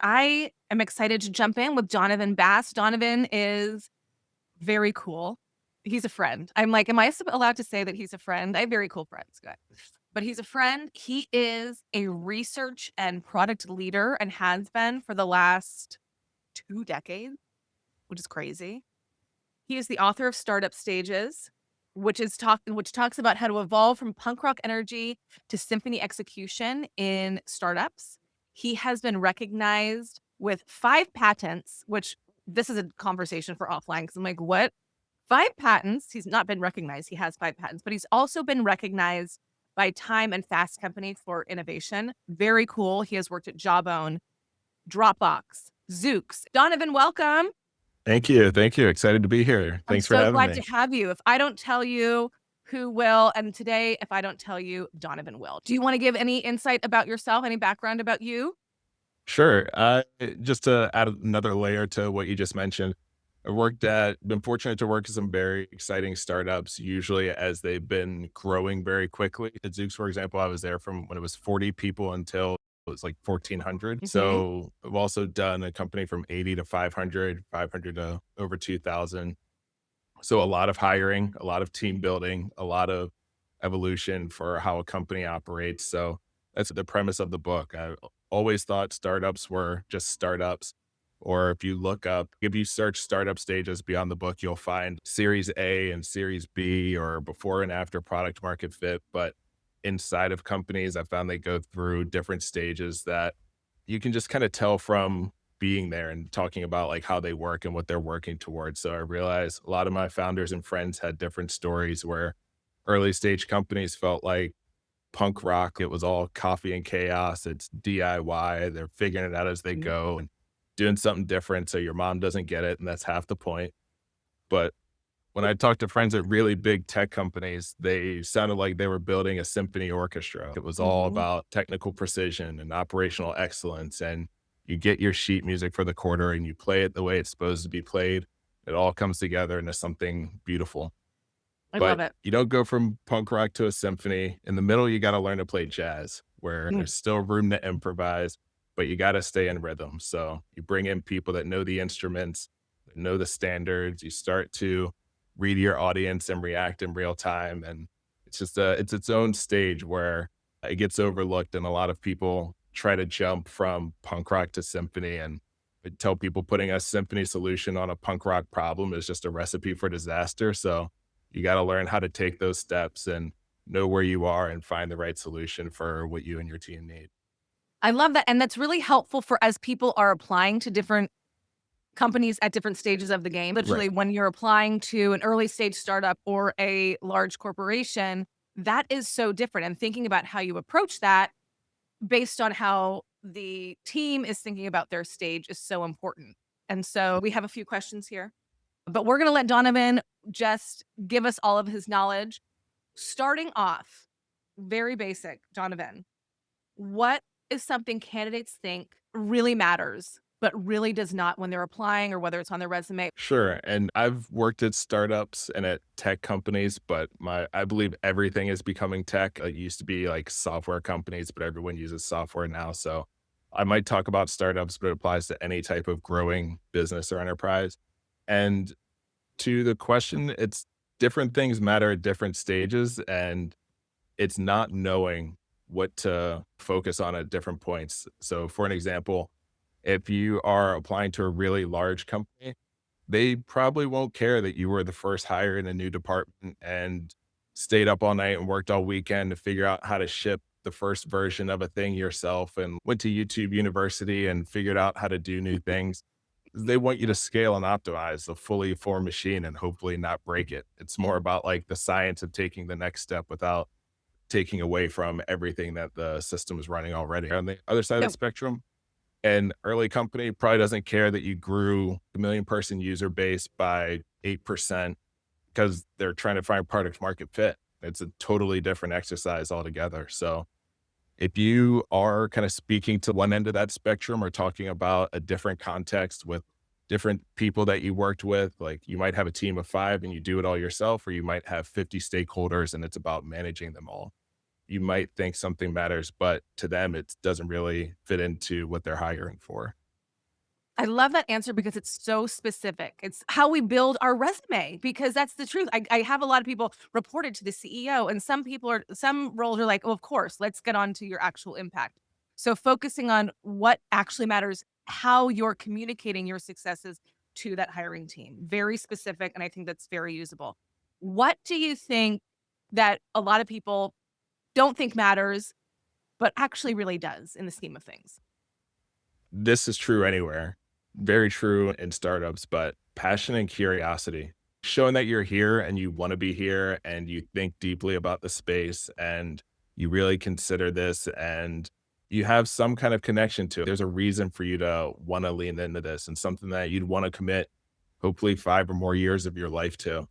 I am excited to jump in with Donovan Bass. Donovan is very cool. He's a friend. I'm like, am I allowed to say that he's a friend? I have very cool friends, guys. But he's a friend. He is a research and product leader and has been for the last 2 decades, which is crazy. He is the author of Startup Stages, which talks about how to evolve from punk rock energy to symphony execution in startups. He has been recognized with 5 patents, which this is a conversation for offline because I'm like, what? 5 patents. He's not been recognized. He has 5 patents, but he's also been recognized by Time and Fast Company for innovation. Very cool. He has worked at Jawbone, Dropbox, Zoox. Donovan, welcome. Thank you. Thank you. Excited to be here. I'm Thanks for so having glad to me. have you. If I don't tell you, who will? And today, if I don't tell you, Donovan will. Do you want to give any insight about yourself, any background about you? Sure. Just to add another layer to what you just mentioned, been fortunate to work at some very exciting startups, usually as they've been growing very quickly. At Zoox, for example, I was there from when it was 40 people until it was like 1,400. Mhm. So I've also done a company from 80 to 500, 500 to over 2,000. So a lot of hiring, a lot of team building, a lot of evolution for how a company operates. So that's the premise of the book. I always thought startups were just startups. Or if you search startup stages beyond the book, you'll find Series A and Series B or before and after product market fit. But inside of companies, I found they go through different stages that you can just kind of tell from being there and talking about like how they work and what they're working towards. So I realized a lot of my founders and friends had different stories where early stage companies felt like punk rock. It was all coffee and chaos. It's DIY. They're figuring it out as they Mhm. go and doing something different. So your mom doesn't get it. And that's half the point. But when I talked to friends at really big tech companies, they sounded like they were building a symphony orchestra. It was all Mhm. about technical precision and operational excellence. And you get your sheet music for the quarter and you play it the way it's supposed to be played. It all comes together into something beautiful. I love But it. you don't go from punk rock to a symphony. In the middle, you got to learn to play jazz, where Mm. there's still room to improvise, but you got to stay in rhythm. So you bring in people that know the instruments, that know the standards. You start to read your audience and react in real time. And it's its own stage where it gets overlooked. And a lot of people try to jump from punk rock to symphony. And I tell people putting a symphony solution on a punk rock problem is just a recipe for disaster. So you got to learn how to take those steps and know where you are and find the right solution for what you and your team need. I love that. And that's really helpful for as people are applying to different companies at different stages of the game. Right. Literally, when you're applying to an early stage startup or a large corporation, that is so different. And thinking about how you approach that based on how the team is thinking about their stage is so important. And so we have a few questions here, but we're going to let Donovan just give us all of his knowledge. Starting off, very basic, Donovan, what is something candidates think really matters, but really does not when they're applying or whether it's on their resume? Sure. And I've worked at startups and at tech companies, but I believe everything is becoming tech. It used to be like software companies, but everyone uses software now. So I might talk about startups, but it applies to any type of growing business or enterprise. And to the question, it's different things matter at different stages. And it's not knowing what to focus on at different points. So, for an example, if you are applying to a really large company, they probably won't care that you were the first hire in a new department and stayed up all night and worked all weekend to figure out how to ship the first version of a thing yourself and went to YouTube University and figured out how to do new things. They want you to scale and optimize a fully formed machine and hopefully not break it. It's more about like the science of taking the next step without taking away from everything that the system is running already. On the other side of the No. spectrum, an early company probably doesn't care that you grew a million person user base by 8% because they're trying to find product market fit. It's a totally different exercise altogether. So if you are kind of speaking to one end of that spectrum or talking about a different context with different people that you worked with, like you might have a team of 5 and you do it all yourself, or you might have 50 stakeholders and it's about managing them all. You might think something matters, but to them, it doesn't really fit into what they're hiring for. I love that answer because it's so specific. It's how we build our resume because that's the truth. I have a lot of people reported to the CEO, and some roles are like, oh, of course, let's get on to your actual impact. So focusing on what actually matters, how you're communicating your successes to that hiring team. Very specific, and I think that's very usable. What do you think that a lot of people don't think matters, but actually really does in the scheme of things? This is true anywhere. Very true in startups, but passion and curiosity. Showing that you're here and you want to be here and you think deeply about the space and you really consider this and you have some kind of connection to it. There's a reason for you to want to lean into this and something that you'd want to commit hopefully 5 or more years of your life to.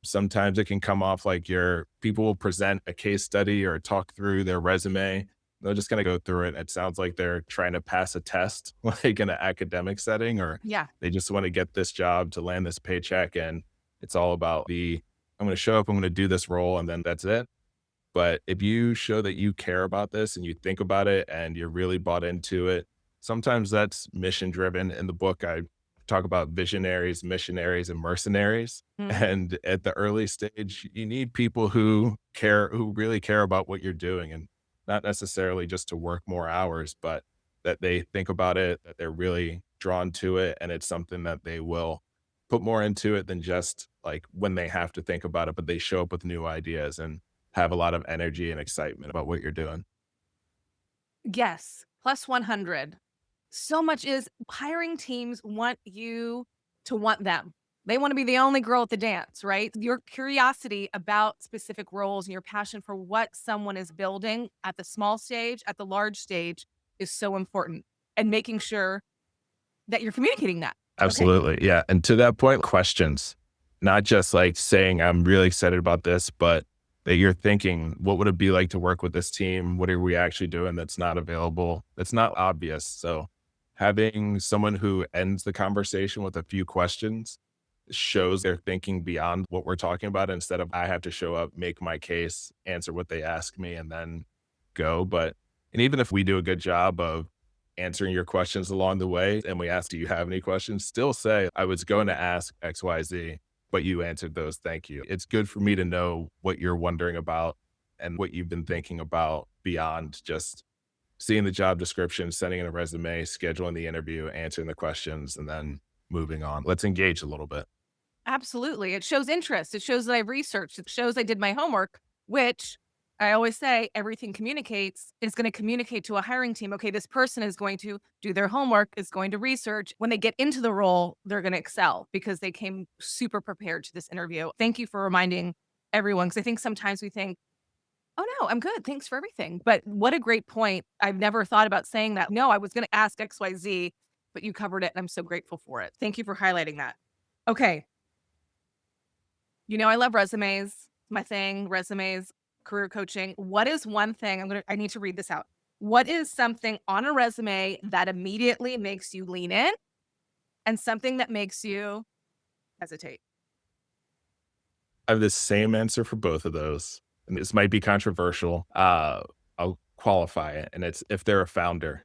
Sometimes it can come off like your people will present a case study or talk through their resume. They're just gonna go through it. It sounds like they're trying to pass a test, like in an academic setting, or Yeah. they just want to get this job to land this paycheck. And it's all about I'm gonna show up, I'm gonna do this role, and then that's it. But if you show that you care about this and you think about it and you're really bought into it, sometimes that's mission driven. In the book, I talk about visionaries, missionaries, and mercenaries. Mhm. And at the early stage, you need people who care, who really care about what you're doing and not necessarily just to work more hours, but that they think about it, that they're really drawn to it. And it's something that they will put more into it than just like when they have to think about it, but they show up with new ideas and have a lot of energy and excitement about what you're doing. Yes, plus 100. So much is hiring teams want you to want them. They wanna be the only girl at the dance, right? Your curiosity about specific roles and your passion for what someone is building at the small stage, at the large stage is so important, and making sure that you're communicating that. Okay. Absolutely. Yeah. And to that point, questions, not just like saying, I'm really excited about this, but that you're thinking, what would it be like to work with this team? What are we actually doing that's not available? That's not obvious. So having someone who ends the conversation with a few questions shows they're thinking beyond what we're talking about instead of I have to show up, make my case, answer what they ask me, and then go. But, and even if we do a good job of answering your questions along the way and we ask, do you have any questions? Still say, I was going to ask XYZ, but you answered those. Thank you. It's good for me to know what you're wondering about and what you've been thinking about beyond just seeing the job description, sending in a resume, scheduling the interview, answering the questions, and then moving on. Let's engage a little bit. Absolutely. It shows interest. It shows that I've researched. It shows I did my homework, which I always say everything communicates is going to communicate to a hiring team. Okay, this person is going to do their homework, is going to research. When they get into the role, they're going to excel because they came super prepared to this interview. Thank you for reminding everyone because I think sometimes we think, oh no, I'm good. Thanks for everything. But what a great point. I've never thought about saying that. No, I was going to ask XYZ, but you covered it and I'm so grateful for it. Thank you for highlighting that. Okay, I love resumes. My thing, resumes, career coaching. What is one thing I need to read this out. What is something on a resume that immediately makes you lean in and something that makes you hesitate? I have the same answer for both of those. And this might be controversial. I'll qualify it. And it's if they're a founder.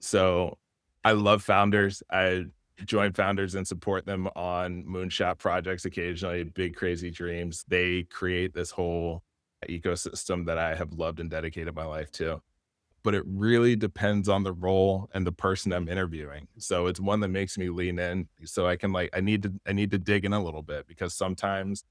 So I love founders. I join founders and support them on moonshot projects occasionally, big crazy dreams. They create this whole ecosystem that I have loved and dedicated my life to. But it really depends on the role and the person I'm interviewing. So it's one that makes me lean in so I can like I need to dig in a little bit because sometimes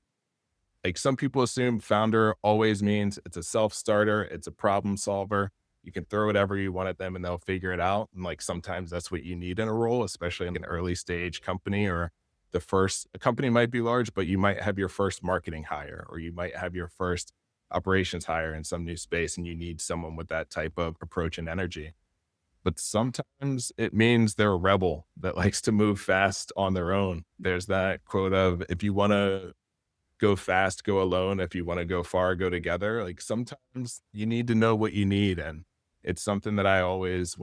like some people assume founder always means it's a self-starter, it's a problem solver. You can throw whatever you want at them and they'll figure it out. And like sometimes that's what you need in a role, especially in an early stage company or the first a company might be large, but you might have your first marketing hire or you might have your first operations hire in some new space and you need someone with that type of approach and energy. But sometimes it means they're a rebel that likes to move fast on their own. There's that quote of if you want to go fast, go alone. If you want to go far, go together. Like sometimes you need to know what you need. And it's something that I always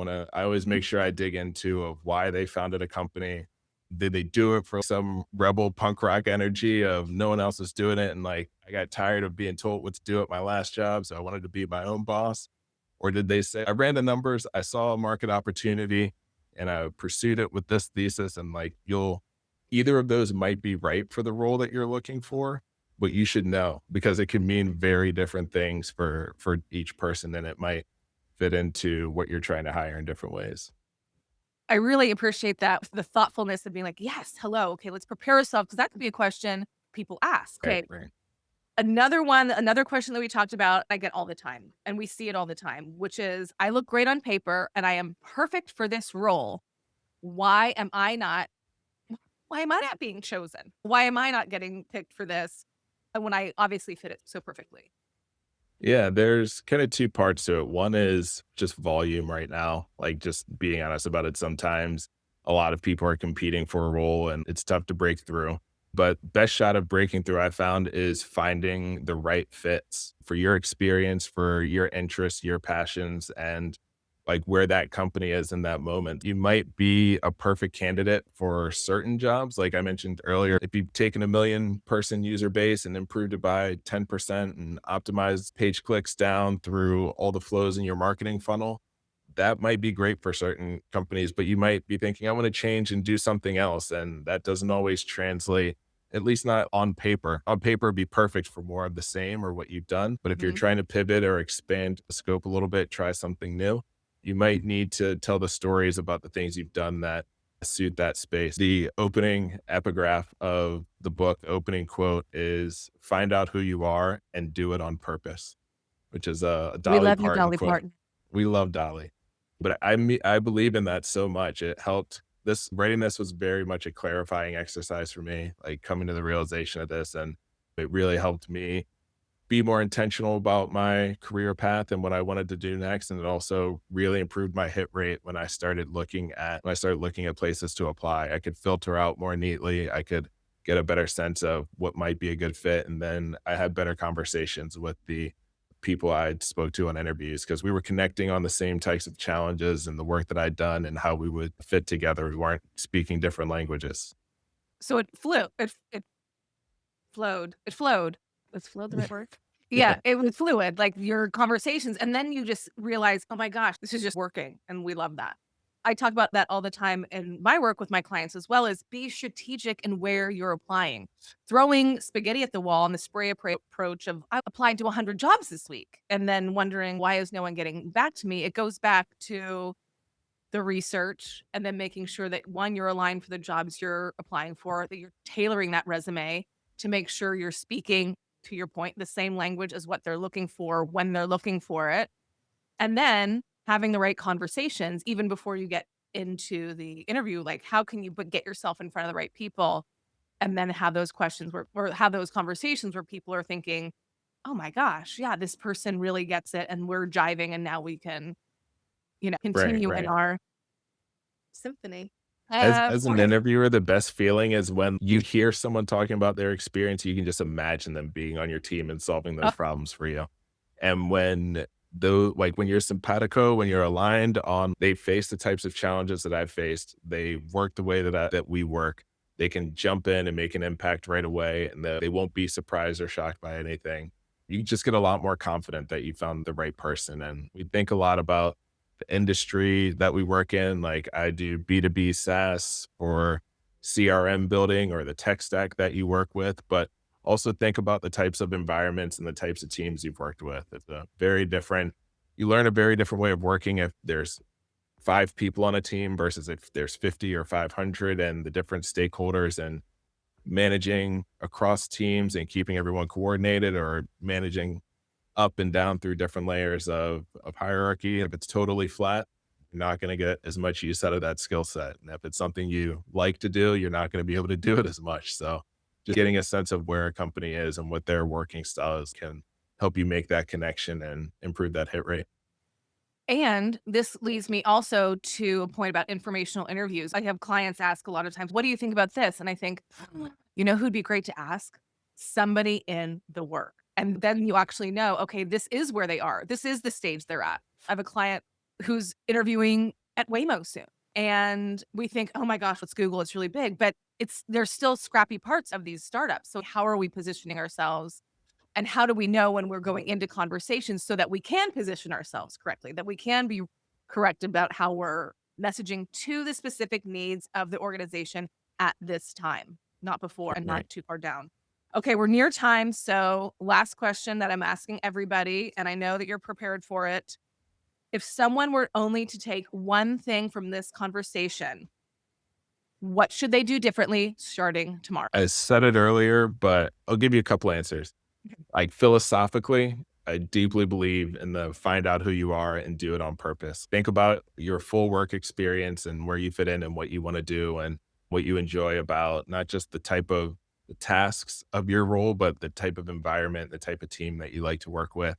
make sure I dig into of why they founded a company. Did they do it for some rebel punk rock energy of no one else is doing it? And like, I got tired of being told what to do at my last job. So I wanted to be my own boss. Or did they say, I ran the numbers, I saw a market opportunity, and I pursued it with this thesis, and like you'll either of those might be right for the role that you're looking for, but you should know because it can mean very different things for each person, and it might fit into what you're trying to hire in different ways. I really appreciate that, the thoughtfulness of being like, "Yes, hello, okay, let's prepare ourselves because that could be a question people ask." Right, Okay, right. another question that we talked about, I get all the time, and we see it all the time, which is, "I look great on paper, and I am perfect for this role. Why am I not why am I not being chosen? Why am I not getting picked for this, when I obviously fit it so perfectly?" Yeah, there's kind of two parts to it. One is just volume right now, like just being honest about it. Sometimes a lot of people are competing for a role and it's tough to break through. But best shot of breaking through I found is finding the right fits for your experience, for your interests, your passions, and like where that company is in that moment. You might be a perfect candidate for certain jobs. Like I mentioned earlier, if you've taken a million person user base and improved it by 10% and optimized page clicks down through all the flows in your marketing funnel, that might be great for certain companies, but you might be thinking, I want to change and do something else. And that doesn't always translate, at least not on paper. On paper, it'd be perfect for more of the same or what you've done. But if you're Mhm. trying to pivot or expand the scope a little bit, try something new, you might need to tell the stories about the things you've done that suit that space. The opening epigraph of the book, opening quote is find out who you are and do it on purpose, which is a We Dolly love you, Parton Dolly quote. Parton. We love Dolly. But I believe in that so much. It helped this writing this was very much a clarifying exercise for me, like coming to the realization of this. And it really helped me be more intentional about my career path and what I wanted to do next. And it also really improved my hit rate when I started looking at places to apply. I could filter out more neatly. I could get a better sense of what might be a good fit. And then I had better conversations with the people I spoke to on interviews because we were connecting on the same types of challenges and the work that I'd done and how we would fit together. We weren't speaking different languages. So it flew. It flowed. It flowed. Is flowed the right word? Yeah. Yeah, it was fluid, like your conversations, and then you just realize, "Oh my gosh, this is just working," and we love that. I talk about that all the time in my work with my clients as well as be strategic in where you're applying. Throwing spaghetti at the wall and the spray approach of I applied to 100 jobs this week and then wondering why is no one getting back to me. It goes back to the research and then making sure that one, you're aligned for the jobs you're applying for, that you're tailoring that resume to make sure you're speaking, to your point, the same language as what they're looking for when they're looking for it. And then having the right conversations even before you get into the interview. Like, how can you but get yourself in front of the right people and then have those questions where or have those conversations where people are thinking, oh my gosh, yeah, this person really gets it and we're jiving and now we can, Right, continue in right. our symphony. As an For interviewer, the best feeling is when you hear someone talking about their experience, you can just imagine them being on your team and solving those oh, problems for you. And when though like when you're simpatico, when you're aligned on they face the types of challenges that I've faced, they work the way that we work, they can jump in and make an impact right away and they won't be surprised or shocked by anything. You just get a lot more confident that you found the right person. And we think a lot about the industry that we work in. Like I do B2B SaaS or CRM building or the tech stack that you work with, but also think about the types of environments and the types of teams you've worked with. It's a very different, you learn a very different way of working if there's five people on a team versus if there's 50 or 500 and the different stakeholders and managing across teams and keeping everyone coordinated or managing up and down through different layers of hierarchy. If it's totally flat, you're not going to get as much use out of that skill set. And if it's something you like to do, you're not going to be able to do it as much. So just getting a sense of where a company is and what their working style is can help you make that connection and improve that hit rate. and this leads me also to a point about informational interviews. I have clients ask a lot of times, "What do you think about this?" And I think, you know who'd be great to ask? Somebody in the work. And then you actually know, okay, this is where they are. This is the stage they're at. I have a client who's interviewing at Waymo soon. And we think, oh my gosh, let's Google. It's really big. But there's still scrappy parts of these startups. So how are we positioning ourselves and how do we know when we're going into conversations so that we can position ourselves correctly, that we can be correct about how we're messaging to the specific needs of the organization at this time, not before and Right. not too far down. Okay, we're near time. So, last question that I'm asking everybody, and I know that you're prepared for it. If someone were only to take one thing from this conversation, what should they do differently starting tomorrow? I said it earlier, but I'll give you a couple answers. Like philosophically, I deeply believe in the find out who you are and do it on purpose. Think about your full work experience and where you fit in and what you want to do and what you enjoy about not just the type of the tasks of your role, but the type of environment, the type of team that you like to work with.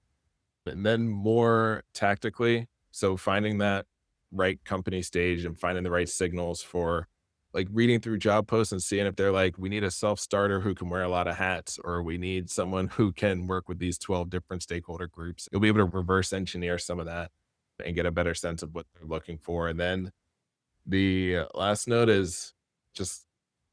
And then more tactically, so finding that right company stage and finding the right signals for like reading through job posts and seeing if they're like, we need a self starter who can wear a lot of hats, or we need someone who can work with these 12 different stakeholder groups. You'll be able to reverse engineer some of that and get a better sense of what they're looking for. And then the last note is just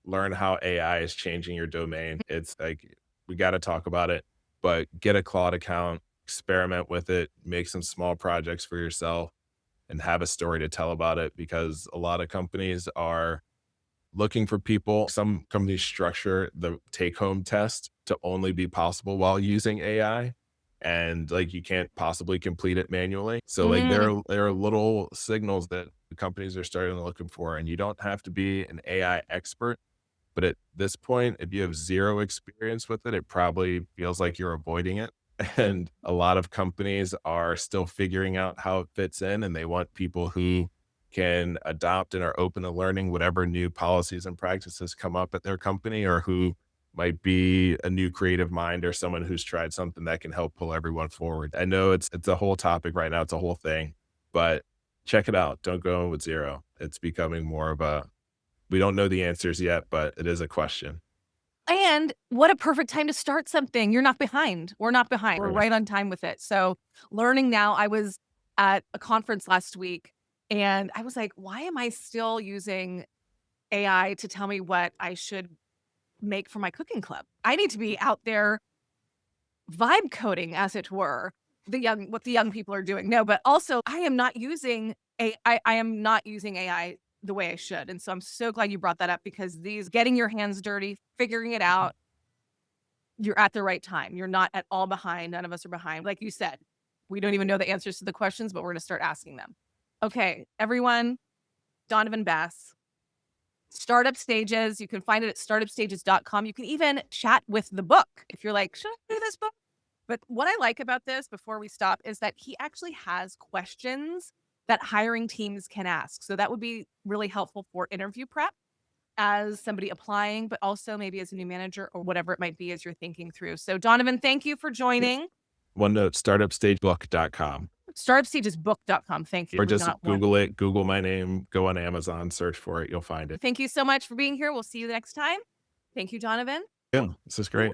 learn how AI is changing your domain. It's like we got to talk about it, but get a Claude account, experiment with it, make some small projects for yourself, and have a story to tell about it because a lot of companies are looking for people. Some companies structure the take home test to only be possible while using AI. And like you can't possibly complete it manually. So like Mm, there are little signals that the companies are starting to looking for. And you don't have to be an AI expert. But at this point, if you have zero experience with it, it probably feels like you're avoiding it. And a lot of companies are still figuring out how it fits in, and they want people who can adopt and are open to learning whatever new policies and practices come up at their company, or who might be a new creative mind or someone who's tried something that can help pull everyone forward. I know it's a whole topic right now, it's a whole thing, but check it out. Don't go in with zero. It's becoming more of a we don't know the answers yet, but it is a question. and what a perfect time to start something. You're not behind. We're not behind. We're Right. right on time with it. So, learning now, I was at a conference last week and I was like, why am I still using AI to tell me what I should make for my cooking club? I need to be out there vibe coding, as it were, what the young people are doing. No, but also I am not using I am not using AI the way I should. And so I'm so glad you brought that up because these getting your hands dirty, figuring it out, you're at the right time. You're not at all behind. None of us are behind. Like you said, we don't even know the answers to the questions, but we're going to start asking them. Okay, everyone, Donovan Bass, startup stages. You can find it at startupstages.com. You can even chat with the book if you're like, should I do this book? But what I like about this before we stop is that he actually has questions that hiring teams can ask. So that would be really helpful for interview prep as somebody applying, but also maybe as a new manager or whatever it might be as you're thinking through. So, Donovan, thank you for Yeah. joining. One note, startupstagebook.com, Startupstagesbook.com. Thank you. or We just got one. Google it, Google my name, go on Amazon, search for it, you'll find it. Thank you so much for being here. We'll see you next time. Thank you, Donovan. Yeah, this is great.